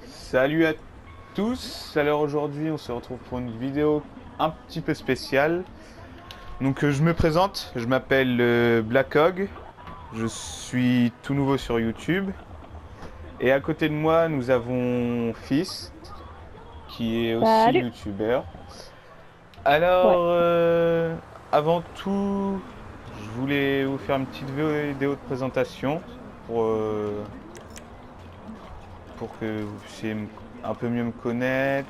Salut à tous, alors aujourd'hui on se retrouve pour une vidéo un petit peu spéciale. Donc je me présente, je m'appelle Black Hog, je suis tout nouveau sur YouTube. Et à côté de moi nous avons Fist, qui est aussi Salut. YouTuber. Ouais. Alors avant tout, je voulais vous faire une petite vidéo de présentation pour, euh, pour que vous puissiez un peu mieux me connaître.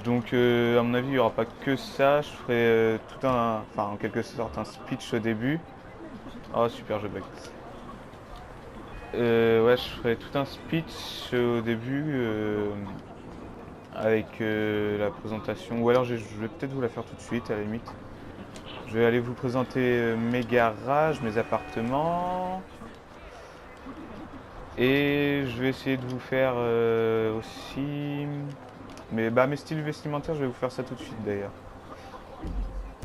Donc, à mon avis, il n'y aura pas que ça. Je ferai tout un. Enfin, en quelque sorte, un speech au début. Oh, super, je bug. Ouais, je ferai tout un speech au début avec la présentation. Ou alors, je vais peut-être vous la faire tout de suite, à la limite. Je vais aller vous présenter mes garages, mes appartements. Et je vais essayer de vous faire aussi. Mes styles vestimentaires, je vais vous faire ça tout de suite d'ailleurs.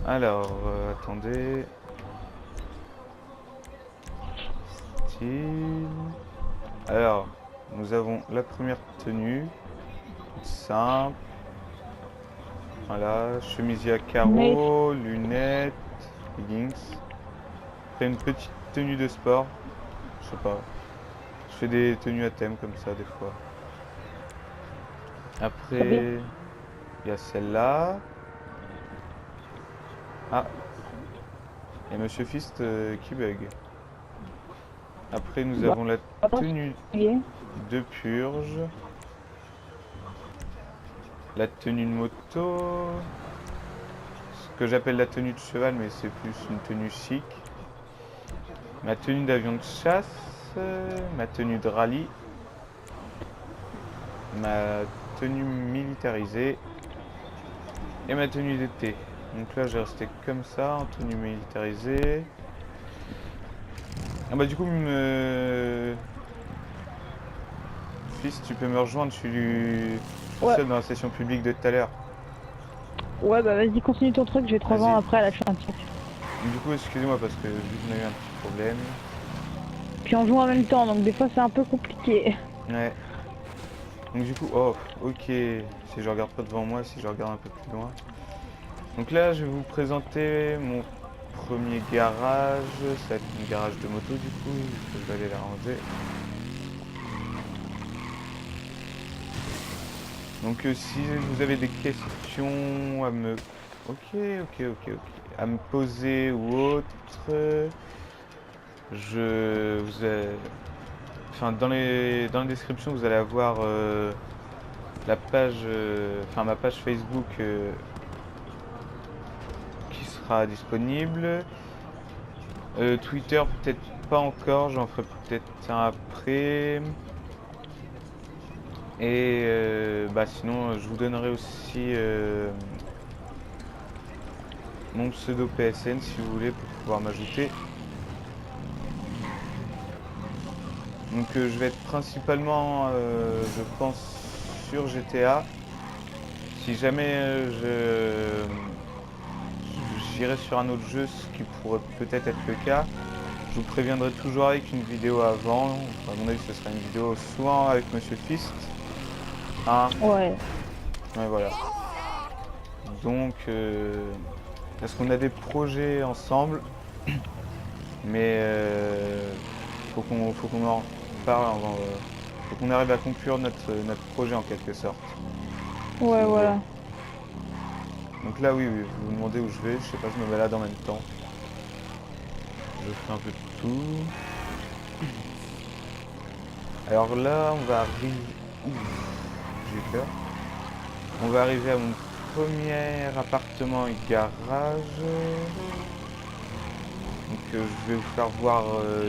Alors, attendez. Style. Alors, nous avons la première tenue, simple. Voilà, chemisier à Mais carreaux, lunettes, leggings. Après une petite tenue de sport, je sais pas. Je fais des tenues à thème comme ça des fois. trop bien. Après, il y a celle-là. Ah, il y a Monsieur Fist qui bug. Après, nous Bon, avons la attends, tenue c'est de purge, la tenue de moto, ce que j'appelle la tenue de cheval, mais c'est plus une tenue chic. Ma tenue d'avion de chasse, ma tenue de rallye, ma tenue militarisée et ma tenue d'été. Donc là, j'ai resté comme ça, en tenue militarisée. Ah bah du coup, fils, tu peux me rejoindre, je suis Ouais. seul dans la session publique de tout à l'heure. Ouais, bah vas-y, continue ton truc, je vais te rejoindre Vas-y. après, là, je fais un truc. Du coup, excusez-moi parce que vu qu'on a eu un petit problème. Puis on joue en même temps, donc des fois c'est un peu compliqué. Ouais. Donc du coup, oh, ok. Si je regarde pas devant moi, si je regarde un peu plus loin. Donc là, je vais vous présenter mon premier garage. Ça va être un garage de moto du coup. Je vais aller la ranger. Donc si vous avez des questions à me... Ok, ok, ok, ok. À me poser ou autre, je vous ai... Enfin, dans les descriptions, vous allez avoir la page, enfin ma page Facebook qui sera disponible. Twitter, peut-être pas encore, j'en ferai peut-être un après. Et bah sinon, je vous donnerai aussi mon pseudo PSN si vous voulez pour pouvoir m'ajouter. Donc je vais être principalement, je pense, sur GTA. Si jamais j'irai sur un autre jeu, ce qui pourrait peut-être être le cas, je vous préviendrai toujours avec une vidéo avant. Enfin, à mon avis, ce sera une vidéo soit avec Monsieur Fist. Hein, Ouais. ouais, voilà. Donc, parce qu'on a des projets ensemble, mais faut qu'on en parle, faut qu'on arrive à conclure notre projet en quelque sorte, si Ouais, vous voulez. voilà. Donc là, oui, oui, vous vous demandez où je vais, je sais pas, je me balade en même temps. Je fais un peu de tout. Alors là, on va arriver... J'ai eu peur. On va arriver à mon premier appartement et garage. Donc je vais vous faire voir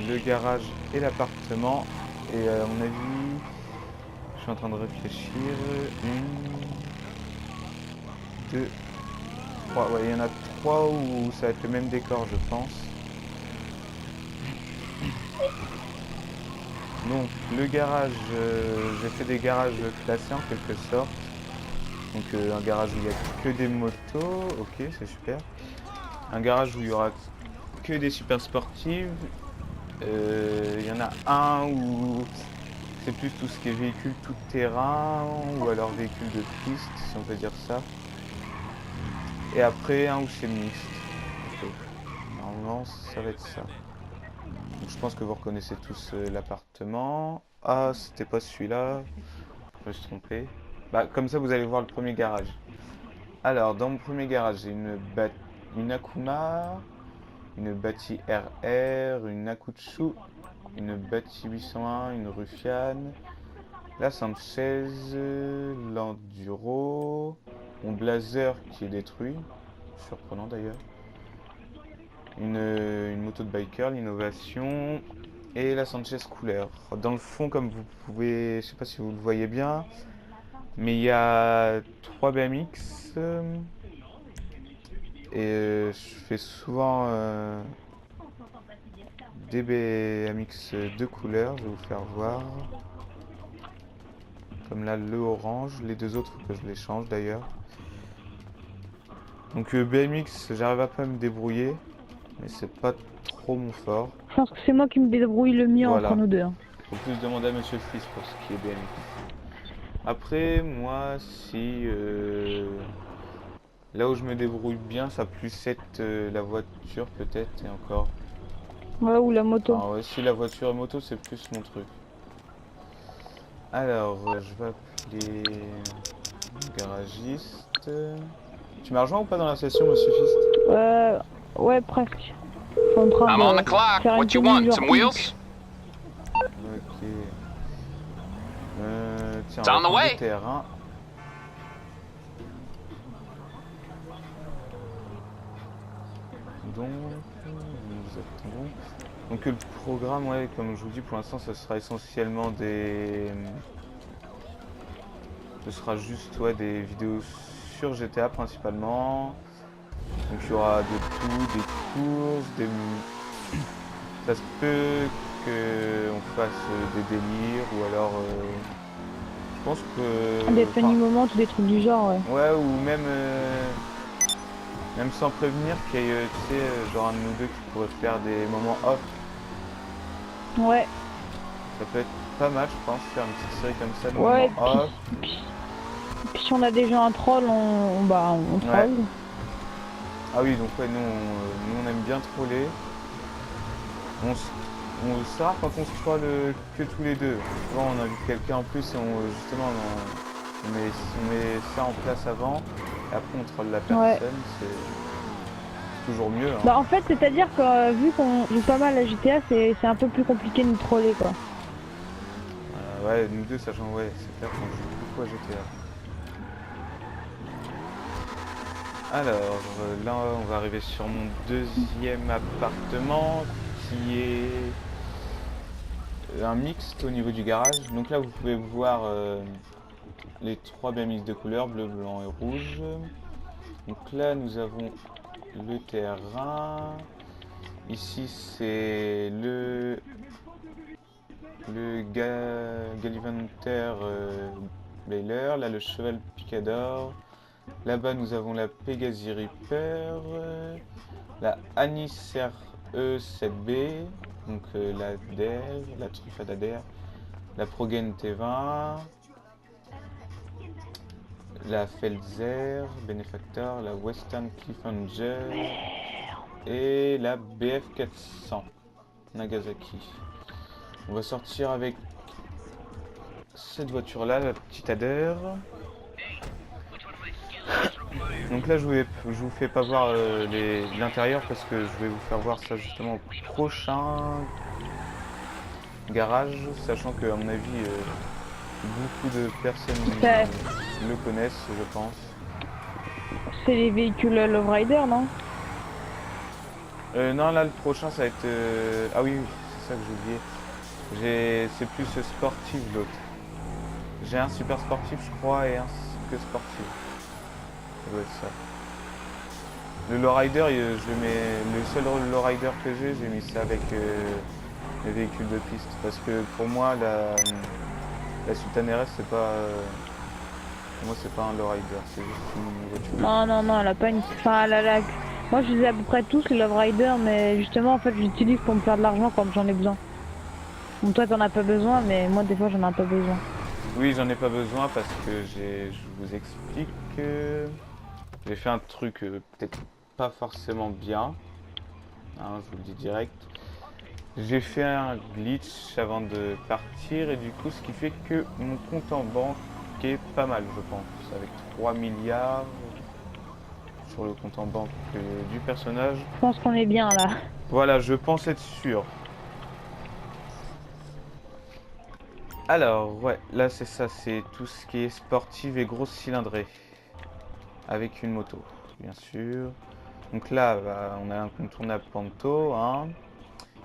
le garage et l'appartement. Et à mon avis, je suis en train de réfléchir. Une, deux, trois. Ouais, il y en a trois où ça va être le même décor, je pense. Donc le garage, j'ai fait des garages classés en quelque sorte. Donc un garage où il n'y a que des motos, ok, c'est super. Un garage où il y aura que des super sportives. Il y en a un où c'est plus tout ce qui est véhicule tout terrain ou alors véhicule de piste, si on peut dire ça. Et après un où c'est mixte. Donc, normalement, ça va être ça. Donc, je pense que vous reconnaissez tous l'appartement. Ah, c'était pas celui-là. Je me suis trompé. Bah, comme ça, vous allez voir le premier garage. Alors, dans mon premier garage, j'ai une Akuma, une Bati RR, une Akutsu, une Bati 801, une Ruffian, la 116, l'Enduro, mon Blazer qui est détruit, surprenant d'ailleurs, une moto de biker, l'innovation, et la Sanchez couleur. Dans le fond, comme vous pouvez, je sais pas si vous le voyez bien, mais il y a 3 BMX et je fais souvent des BMX de couleurs, je vais vous faire voir. Comme là, le orange, les deux autres, faut que je les change d'ailleurs. Donc BMX, j'arrive à pas me débrouiller, mais c'est pas trop mon fort. Je pense que c'est moi qui me débrouille le mieux Voilà. entre nous deux. Hein. Faut plus demander à Monsieur Fils pour ce qui est BMX. Après, moi, si là où je me débrouille bien, ça plus être la voiture peut-être et encore. Ouais, ou la moto. Ah ouais, si la voiture et moto, c'est plus mon truc. Alors, je vais appeler le garagiste. Tu m'as rejoint ou pas dans la session, Monsieur Fist? Ouais, presque. Je suis en train I'm on the de clock. faire une What you tenue want? genre Some wheels? Ok. Tiens, It's on on va the prendre way. le terrain. Donc, nous attendons. Donc le programme, ouais, comme je vous dis, pour l'instant, ça sera essentiellement des... Ce sera juste ouais, des vidéos sur GTA principalement. Donc il y aura de tout, des courses, des... Ça se peut qu'on fasse des délires ou alors... je pense que... des funny moments ou des trucs du genre, ouais. Ouais, ou même... même sans prévenir qu'il y ait, tu sais, genre un de nous deux qui pourrait faire des moments off. Ouais, Ça peut être pas mal, je pense, faire une petite série comme ça de ouais, moments off. puis si on a déjà un troll, on troll. Ouais. Ah oui, donc ouais, nous on aime bien troller. C'est rare quand on se troll que tous les deux. Souvent on invite quelqu'un en plus et justement on met ça en place avant. Et après on troll la personne, Ouais. c'est toujours mieux. Hein. Bah en fait, c'est-à-dire que vu qu'on joue pas mal à GTA, c'est un peu plus compliqué de nous troller, quoi. Ouais, nous deux, sachant, ouais, c'est clair qu'on joue beaucoup à GTA. Alors, là, on va arriver sur mon deuxième appartement, qui est un mixte au niveau du garage. Donc là, vous pouvez voir les 3 BMX de couleur, bleu, blanc et rouge. Donc là, nous avons le terrain. Ici, c'est le Gallivanter Baylor, là le cheval Picador, là-bas nous avons la Pegasi Reaper, la Anis RE7B, donc la DER, la Truffade ADR, la Progen T20, la Felzer, Benefactor, la Western Cliffhanger et la BF400 Nagasaki. On va sortir avec cette voiture là, la petite Adder. Donc là je vous fais pas voir l'intérieur parce que je vais vous faire voir ça justement au prochain garage, sachant que à mon avis beaucoup de personnes le connaissent, je pense. C'est les véhicules Lowrider, non? Non, là le prochain ça va être... Ah oui, c'est ça que j'ai oublié. C'est plus sportif l'autre. J'ai un super sportif je crois et un que sportif. Ça doit être ça. Le lowrider, je le mets. Le seul lowrider que j'ai mis ça avec les véhicules de piste. Parce que pour moi la Sultan RS c'est pas. Pour moi c'est pas un lowrider, c'est juste une voiture. Non, elle a pas une. Enfin, elle a Moi je les ai à peu près tous les Love Rider, mais justement en fait j'utilise pour me faire de l'argent quand j'en ai besoin. Bon toi t'en as pas besoin, mais moi des fois j'en ai pas besoin. Oui, j'en ai pas besoin parce que je vous explique que j'ai fait un truc peut-être pas forcément bien, hein, je vous le dis direct. J'ai fait un glitch avant de partir et du coup ce qui fait que mon compte en banque est pas mal je pense, avec 3 milliards sur le compte en banque du personnage. Je pense qu'on est bien là. Voilà, je pense être sûr. Alors, ouais, là c'est ça, c'est tout ce qui est sportif et grosse cylindrée. Avec une moto, bien sûr. Donc là, bah, on a un contournable Panto, hein.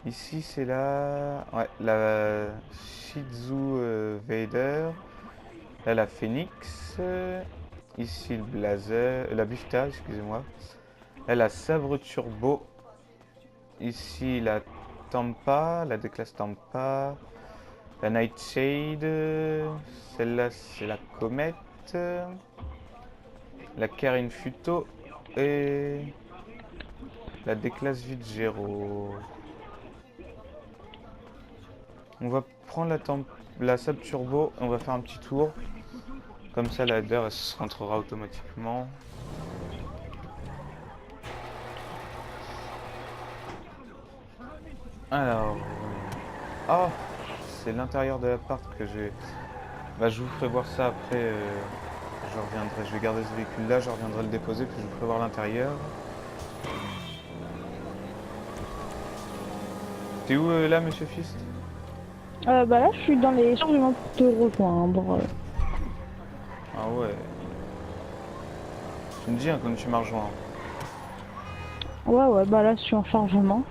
Ici, c'est ouais, la Shizu Vader. Là, la Phoenix. Ici, le Blazer. La Bifta, excusez-moi. Là, la Sabre Turbo. Ici, la Tampa, la D-Class Tampa. La Nightshade. Celle-là, c'est la Comète. La Karin Futo. Et la D-Class Vigero. On va prendre la Sabre Turbo. On va faire un petit tour. Comme ça, la header, elle se rentrera automatiquement. Alors... Oh, c'est l'intérieur de l'appart que j'ai... Bah, je vous ferai voir ça après. Je reviendrai. Je vais garder ce véhicule-là, je reviendrai le déposer, puis je vous ferai voir l'intérieur. T'es où là, monsieur Fist? Bah là je suis dans les chargements pour te rejoindre. Ah ouais. Tu me dis hein, quand tu m'as rejoint. Ouais bah là je suis en chargement.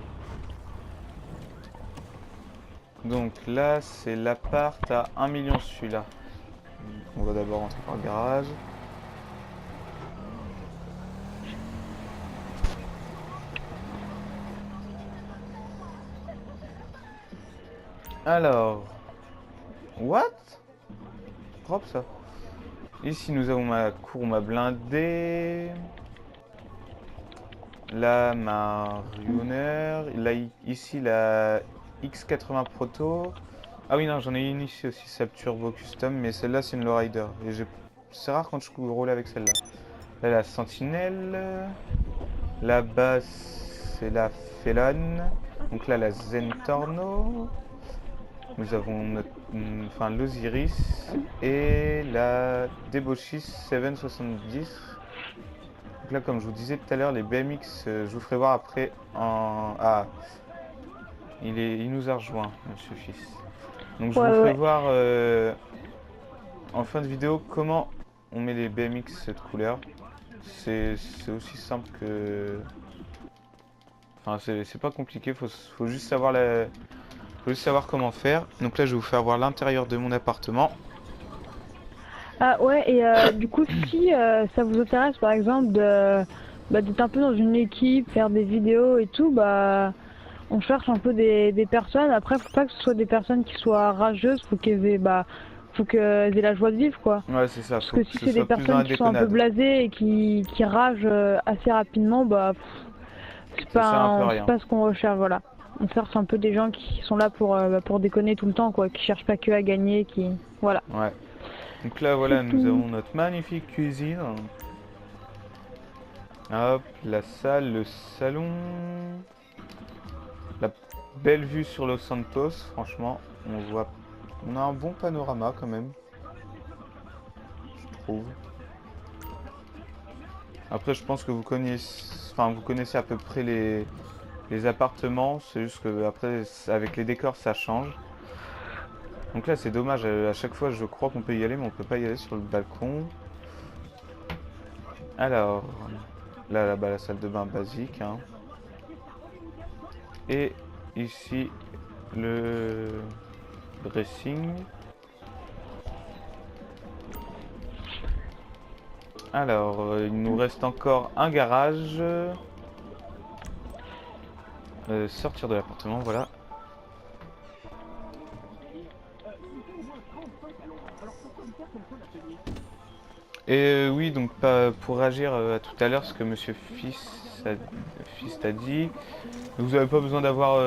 Donc là, c'est l'appart à 1 million celui-là. On va d'abord rentrer par le garage. Alors... What? Propre ça. Ici, nous avons ma cour, ma blindée. Là, ma Runer. Là, ici, la X80 Proto. Ah oui, non, j'en ai une ici aussi, Sab Turbo Custom, mais celle-là, c'est une lowrider. Et c'est rare quand je roule avec celle-là. Là, la Sentinelle. Là-bas, c'est la Felon. Donc là, la Zentorno. Nous avons enfin, l'Osiris et la Debochis 770. Donc là, comme je vous disais tout à l'heure, les BMX, je vous ferai voir après en... Ah, il nous a rejoint, monsieur Fils. Donc je vous ferai voir en fin de vidéo comment on met les BMX cette couleur. C'est aussi simple que... Enfin, c'est pas compliqué, faut juste savoir faut juste savoir comment faire. Donc là, je vais vous faire voir l'intérieur de mon appartement. Ah ouais et du coup si ça vous intéresse par exemple d'être un peu dans une équipe, faire des vidéos et tout, bah on cherche un peu des personnes. Après faut pas que ce soit des personnes qui soient rageuses, faut faut qu'elles aient la joie de vivre quoi. Ouais, c'est ça. Parce que si c'est des personnes qui sont un peu blasées et qui ragent assez rapidement, bah c'est pas ce qu'on recherche, voilà. On cherche un peu des gens qui sont là pour déconner tout le temps quoi, qui cherchent pas que à gagner, voilà. Ouais. Donc là, voilà, nous avons notre magnifique cuisine. Hop, la salle, le salon. La belle vue sur Los Santos, franchement. On a un bon panorama quand même. Je trouve. Après, je pense que vous connaissez à peu près les appartements. C'est juste que après, avec les décors, ça change. Donc là, c'est dommage. À chaque fois, je crois qu'on peut y aller, mais on peut pas y aller sur le balcon. Alors, là, la salle de bain basique. Hein. Et ici, le dressing. Alors, il nous reste encore un garage. Sortir de l'appartement, voilà. Et oui, donc pour réagir à tout à l'heure, ce que Monsieur Fils t'a dit, vous n'avez pas besoin d'avoir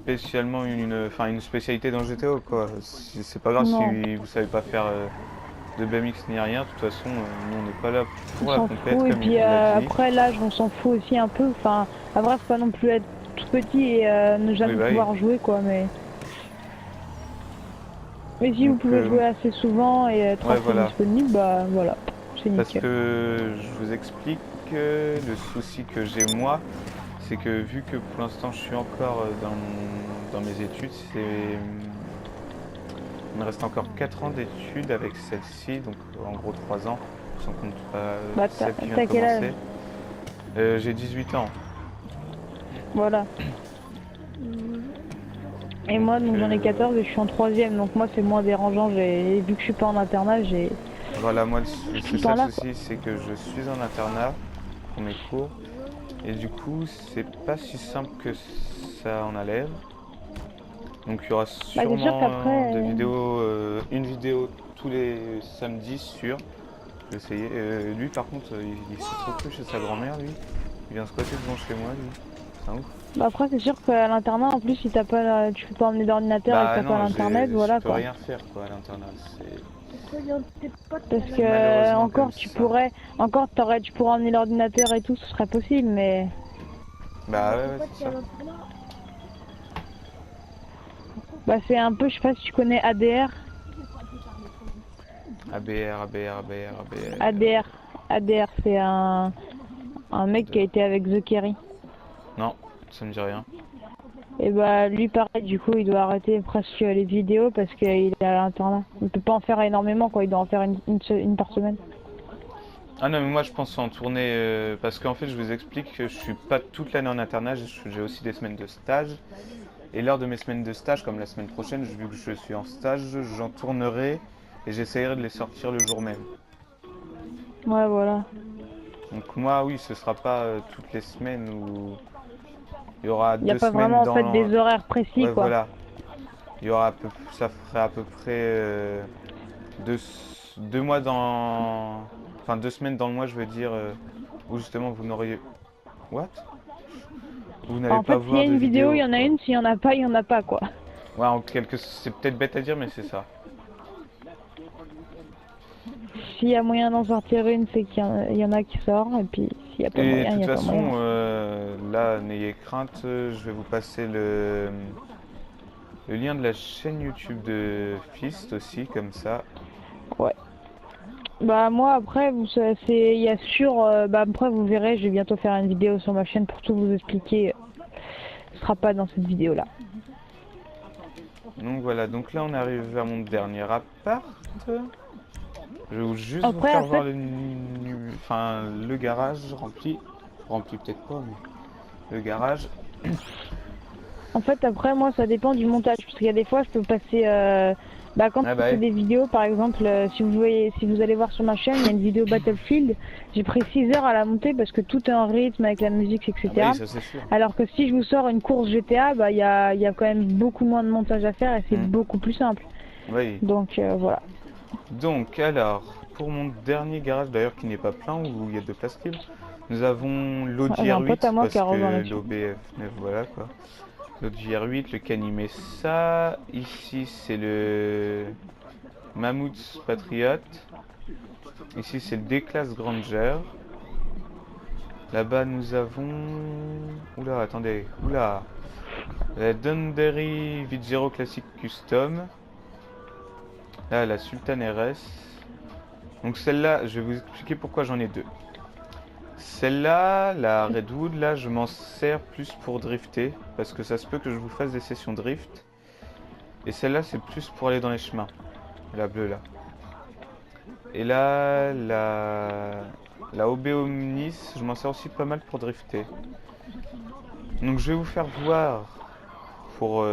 spécialement une spécialité dans GTO quoi. C'est pas grave Non, si vous savez pas faire de BMX ni rien. De toute façon, nous on n'est pas là on pour la s'en compète fout. Et comme il puis vous l'a dit. après, l'âge, on s'en fout aussi un peu. Enfin, après, faut pas non plus être tout petit et ne Oui, jamais bah oui. pouvoir jouer, quoi. Mais si vous Donc pouvez jouer assez souvent et être ouais, assez voilà. disponible, bah voilà, c'est Parce nickel. que je vous explique le souci que j'ai moi, c'est que vu que pour l'instant je suis encore dans mes études, il me reste encore 4 ans d'études avec celle-ci, donc en gros 3 ans, sans compte Bah, celle qui vient de t'as quel âge? commencer. J'ai 18 ans. Voilà. Et Donc moi, donc j'en ai 14 et je suis en troisième, donc moi c'est moins dérangeant. Vu que je suis pas en internat, voilà, moi je suis tout c'est le ça temps le là, quoi. souci, c'est que je suis en internat pour mes cours, et du coup c'est pas si simple que ça en a l'air. Donc il y aura Bah, c'est sûr sûrement des qu'après, vidéos, une vidéo tous les samedis sur. Je vais essayer. Lui par contre, il s'y trouve plus chez sa grand-mère lui. Il vient squatter devant chez moi lui. C'est un ouf. bah après c'est sûr qu'à l'internat, en plus, si t'as pas, tu peux pas emmener d'ordinateur et que Bah t'as pas non, l'internet, je voilà peux quoi. rien faire quoi à l'internat. Parce C'est que malheureusement comme encore ça. tu pourrais emmener l'ordinateur et tout, ce serait possible, mais Bah ouais, ouais c'est ça. bah c'est un peu, je sais pas si tu connais ADR, ABR, ABR, ABR, ABR. ADR, ADR, c'est un mec qui a été avec The Kerry. Non, ça me dit rien. Et bah lui pareil, du coup il doit arrêter presque les vidéos parce qu'il est à l'internat. Il peut pas en faire énormément quoi, il doit en faire une par semaine. Ah non mais moi je pense en tournée parce qu'en fait je vous explique que je suis pas toute l'année en internat, j'ai aussi des semaines de stage. Et lors de mes semaines de stage, comme la semaine prochaine, vu que je suis en stage, j'en tournerai et j'essayerai de les sortir le jour même. Ouais voilà. Donc moi, oui, ce sera pas toutes les semaines où il y aura Il n'y a deux pas semaines vraiment en dans fait des horaires précis ouais, quoi. voilà. Il y aura ça ferait à peu près deux, 2 mois enfin 2 semaines dans le mois, je veux dire, où justement vous n'auriez what? Vous Enfin, n'allez en pas fait s'il y a voir de une vidéo, il vidéo y en a quoi. une, s'il y en a pas, il y en a pas quoi. Ouais, c'est peut-être bête à dire, mais c'est ça. S'il y a moyen d'en sortir une, c'est qu'il y en a qui sortent, et puis s'il n'y a pas Et de moyen, il toute n'y a pas façon, moyen. là, n'ayez crainte, je vais vous passer le lien de la chaîne YouTube de Fist aussi, comme ça. Ouais. Bah moi après, il y a sûr, bah après vous verrez, je vais bientôt faire une vidéo sur ma chaîne pour tout vous expliquer. Ce sera pas dans cette vidéo là. Donc voilà, donc là on arrive à mon dernier appart. Je vais juste vous Après, faire en voir fait, le garage rempli. Rempli peut-être pas, mais le garage. après moi ça dépend du montage, parce qu'il y a des fois je peux passer, bah quand Ah je bah fais ouais. des vidéos par exemple, si vous allez voir sur ma chaîne, il y a une vidéo Battlefield, j'ai pris 6 heures à la monter parce que tout est en rythme avec la musique, Ah bah etc. oui, ça c'est sûr. Alors que si je vous sors une course GTA, bah il y a quand même beaucoup moins de montage à faire et c'est Hmm. beaucoup plus simple. Oui. Donc voilà. Donc alors, pour mon dernier garage d'ailleurs qui n'est pas plein, où il y a de place libre, nous avons J'ai un pote à l'OJR8 moi qui parce a rejoint que là-dessus. l'OBF9 voilà quoi. L'OJR8, le Canimessa, ici c'est le Mammoth Patriot, ici c'est le D-Class Granger, là-bas nous avons... Oula, attendez, oula, la Dunderry V0 Classic Custom, là la Sultan RS, donc celle-là, je vais vous expliquer pourquoi j'en ai deux. Celle-là, la Redwood, là, je m'en sers plus pour drifter, parce que ça se peut que je vous fasse des sessions drift. Et celle-là, c'est plus pour aller dans les chemins, la bleue là. Et là, la OB Omnis, je m'en sers aussi pas mal pour drifter. Donc je vais vous faire voir, pour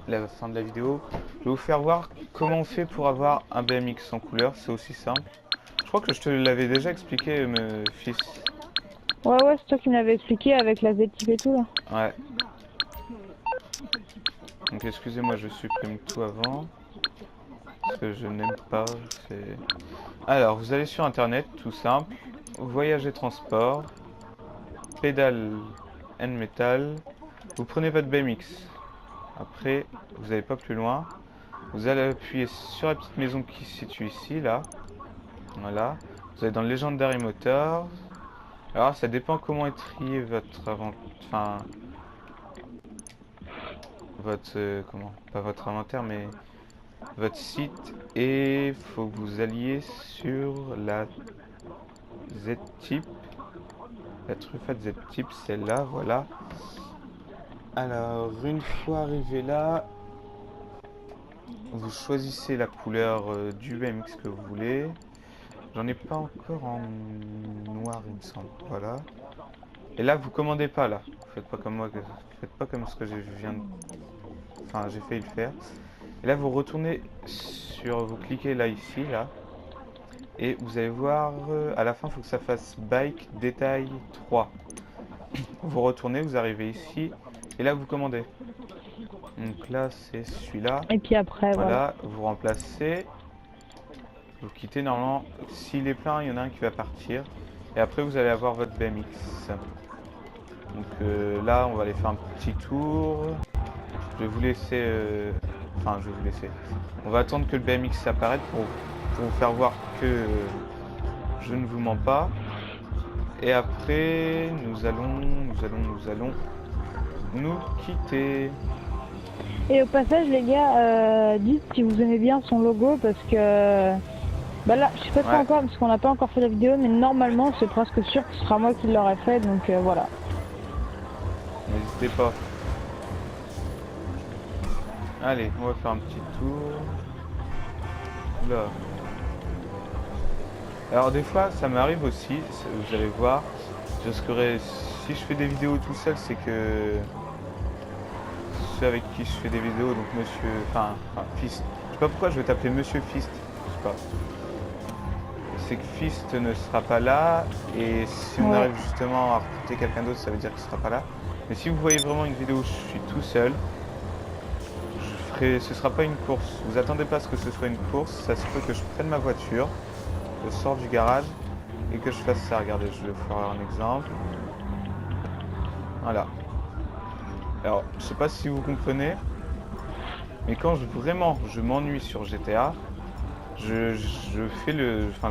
la fin de la vidéo, je vais vous faire voir comment on fait pour avoir un BMX en couleur, c'est aussi simple. Je crois que je te l'avais déjà expliqué, fils. Ouais ouais, c'est toi qui me l'avais expliqué avec la Z-Type et tout là. Ouais. Donc excusez-moi, je supprime tout avant. Ce que je n'aime pas, c'est... Alors, vous allez sur internet, tout simple. Voyage et transport. Pédale and metal. Vous prenez votre BMX. Après, vous n'allez pas plus loin. Vous allez appuyer sur la petite maison qui se situe ici, là. Voilà. Vous allez dans Legendary Motors. Alors, ça dépend comment est trié votre enfin, votre comment, pas votre inventaire, mais votre site. Et faut que vous alliez sur la Z-Type, la Truffade Z-Type, celle-là, voilà. Alors, une fois arrivé là, vous choisissez la couleur du BMX que vous voulez. J'en ai pas encore en noir, il me semble. Voilà. Et là, vous commandez pas là. Vous faites pas comme moi, faites pas comme ce que je viens de... Enfin, j'ai failli le faire. Et là, vous retournez sur... Vous cliquez là, ici, là. Et vous allez voir, à la fin, il faut que ça fasse Bike Détail 3. Vous retournez, vous arrivez ici. Et là, vous commandez. Donc là, c'est celui-là. Et puis après, voilà. Voilà, vous remplacez. Vous quittez normalement. S'il est plein, il y en a un qui va partir. Et après, vous allez avoir votre BMX. Donc là, on va aller faire un petit tour. Je vais vous laisser... Enfin, je vais vous laisser. On va attendre que le BMX apparaisse pour vous faire voir que je ne vous mens pas. Et après, nous allons nous quitter. Et au passage, les gars, dites si vous aimez bien son logo parce que... Bah là, je sais pas trop encore parce qu'on n'a pas encore fait la vidéo, mais normalement, c'est presque sûr que ce sera moi qui l'aurai fait, donc voilà. N'hésitez pas. Allez, on va faire un petit tour. Là. Alors des fois, ça m'arrive aussi, vous allez voir, si je fais des vidéos tout seul, c'est que ceux avec qui je fais des vidéos, donc monsieur, enfin Fist, je sais pas pourquoi je vais t'appeler monsieur Fist, je sais pas. C'est que Fist ne sera pas là, et si on arrive justement à recruter quelqu'un d'autre, ça veut dire qu'il sera pas là. Mais si vous voyez vraiment une vidéo où je suis tout seul, ce sera pas une course. Vous attendez pas à ce que ce soit une course, ça se peut que je prenne ma voiture, je sors du garage et que je fasse ça. Regardez, je vais vous faire un exemple. Voilà. Alors, je sais pas si vous comprenez, mais quand vraiment je m'ennuie sur GTA, je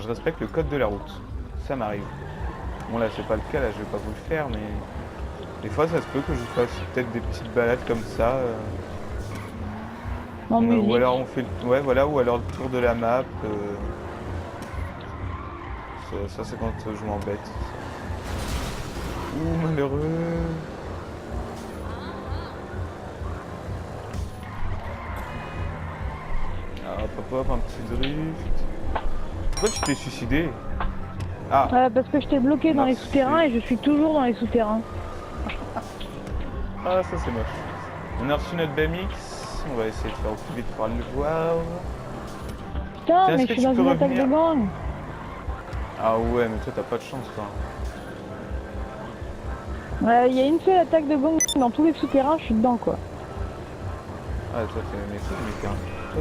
respecte le code de la route. Ça m'arrive. Bon là, c'est pas le cas, là je vais pas vous le faire, mais des fois ça se peut que je fasse peut-être des petites balades comme ça. Ou alors on fait ou alors le tour de la map. Ça c'est quand je m'embête. Ouh, malheureux. Ah, hop, un petit drift. Pourquoi tu t'es suicidé? Ah. Parce que je t'ai bloqué dans les souterrains et je suis toujours dans les souterrains. Ah, ça c'est moche. On a reçu notre BMX. On va essayer de faire au plus vite pour aller le voir. Putain, mais je suis dans une attaque de gang. Ah ouais, mais toi t'as pas de chance, toi. Il y a une seule attaque de gang dans tous les souterrains, je suis dedans, quoi. Ah, toi t'es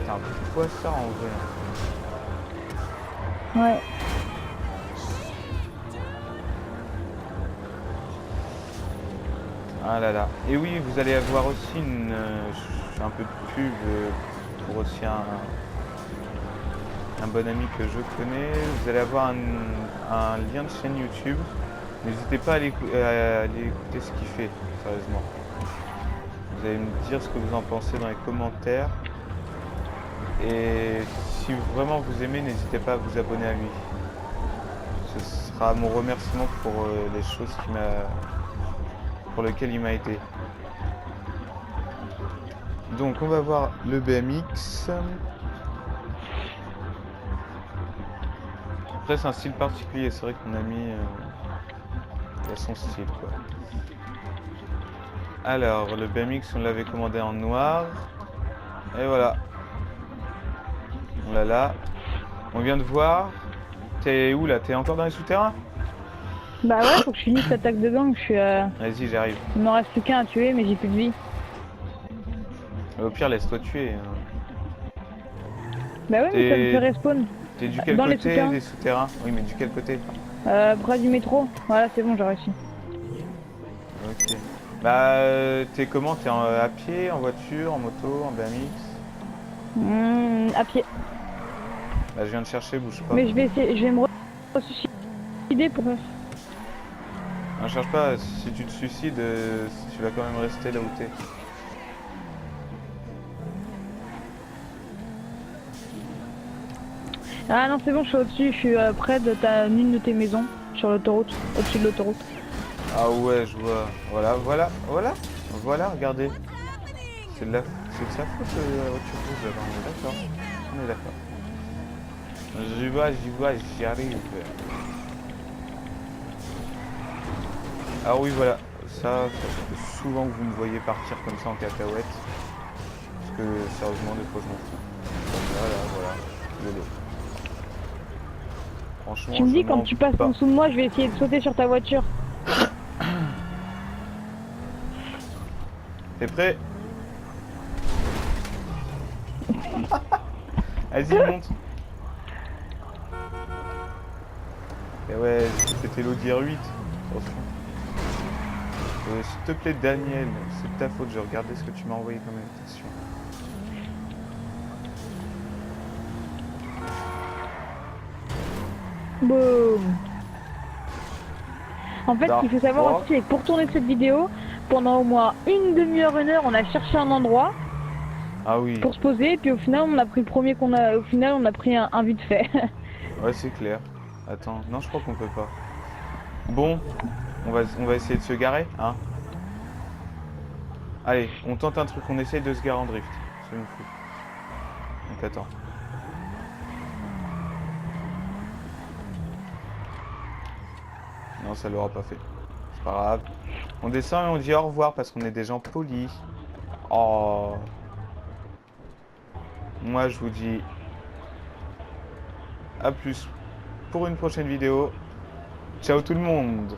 un petit poisson en vrai. Ouais. Ah là là. Et oui, vous allez avoir aussi je fais un peu de pub pour aussi un bon ami que je connais. Vous allez avoir un lien de chaîne YouTube. N'hésitez pas à aller écouter ce qu'il fait, sérieusement. Vous allez me dire ce que vous en pensez dans les commentaires. Et si vraiment vous aimez, n'hésitez pas à vous abonner à lui. Ce sera mon remerciement pour les choses pour lesquelles il m'a aidé. Donc on va voir le BMX. Après c'est un style particulier, c'est vrai qu'on a mis il a son style quoi. Alors le BMX on l'avait commandé en noir. Et voilà. On l'a là. On vient de voir. T'es où là? T'es encore dans les souterrains? Bah ouais, faut que je finisse cette attaque de gang, je suis... Vas-y, j'arrive. Il me reste plus qu'un à tuer, mais j'ai plus de vie. Au pire, laisse-toi tuer. Bah ouais, mais ça me fait respawn. T'es du quel Dans les côté souterrains. des souterrains? Oui, mais du quel côté? Près du métro. Voilà, c'est bon, j'ai réussi. Ok. Bah, t'es comment? T'es à pied, en voiture, en moto, en BMX? À pied. Bah, je viens de chercher, bouge pas. Mais je vais essayer, je vais me ressusciter pour... Non, cherche pas, si tu te suicides, tu vas quand même rester là où t'es. Ah non, c'est bon, je suis au-dessus, je suis près de une de tes maisons, sur l'autoroute, au-dessus de l'autoroute. Ah ouais, je vois. Voilà, voilà, voilà. Voilà, regardez. C'est de sa faute, la voiture rouge, là-bas, on est d'accord. On est d'accord. J'y vois, j'y arrive. Ah oui, voilà. Ça fait souvent que vous me voyez partir comme ça en cacahuète. Parce que, sérieusement, des fois, je m'en fous. Voilà, voilà. Désolé. Franchement, Tu me je dis, quand m'en tu passes en bats. dessous de moi, je vais essayer de sauter sur ta voiture. T'es prêt? Vas-y, monte. Et ouais, j'ai pété l'Audi R8. Attention. S'il te plaît, Daniel, c'est de ta faute. J'ai regardé ce que tu m'as envoyé comme invitation. Boum. En fait, ce qu'il faut savoir Dark aussi, c'est que pour tourner cette vidéo, pendant au moins une demi-heure, une heure, on a cherché un endroit Ah oui, pour se poser, et puis au final, on a pris le premier qu'on a. Au final, on a pris un vite fait. ouais, c'est clair. Attends, non, je crois qu'on peut pas. Bon, on va essayer de se garer, hein. Allez, on tente un truc, on essaye de se garer en drift. Soyons fous. Donc attends. Non, ça l'aura pas fait. C'est pas grave. On descend et on dit au revoir parce qu'on est des gens polis. Oh. Moi, je vous dis à plus pour une prochaine vidéo. Ciao tout le monde!